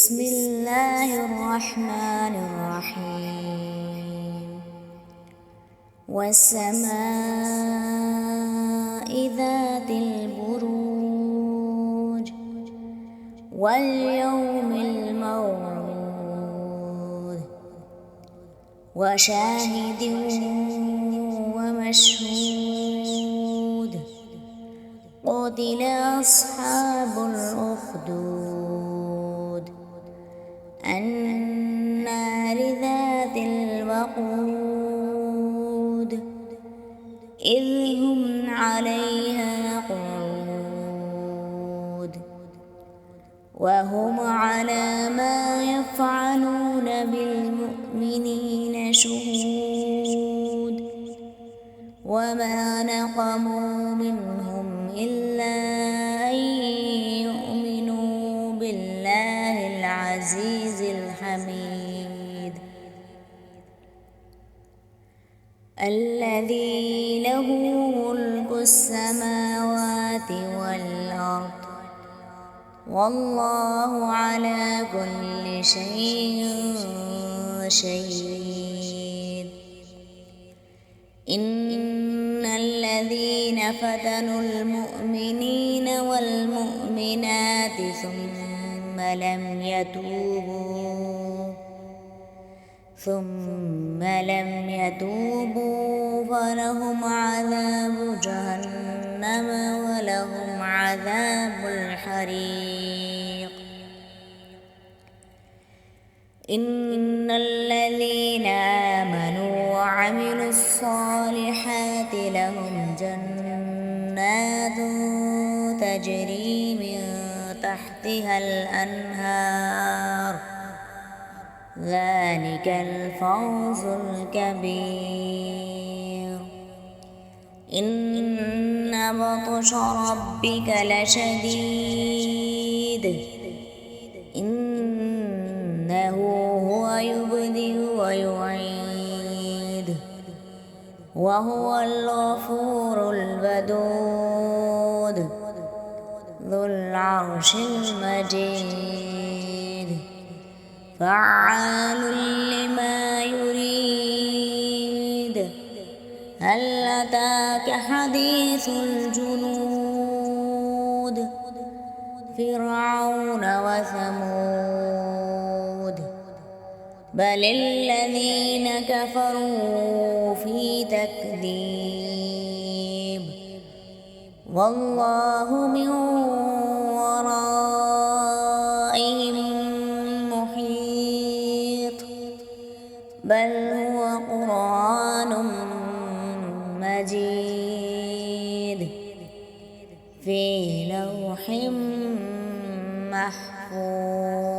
بسم الله الرحمن الرحيم والسماء ذات البروج واليوم الموعود وشاهد ومشهود قتل أصحاب الأخدود النار ذات الوقود إذ هم عليها قعود وهم على ما يفعلون بالمؤمنين شهود وما نقموا منهم إلا أن يؤمنوا بالله العزيز الحميد الذي له ملك السماوات والأرض والله على كل شيء شهيد إن الذين فتنوا المؤمنين والمؤمنات ثم لم يتوبوا فلهم عذاب جهنم ولهم عذاب الحريق إن الذين آمنوا وعملوا الصالحات لهم جنات تجري من تحتها الأنهار ذلك الفوز الكبير إن بطش ربك لشديد إنه هو يبدئ ويعيد وهو الغفور الودود ذو العرش المجيد فعال لما يريد هل أتاك حديث الجنود فرعون وثمود بل الذين كفروا في تكذيب والله من ورائهم محيط بل هو قرآن مجيد في لوح محفوظ.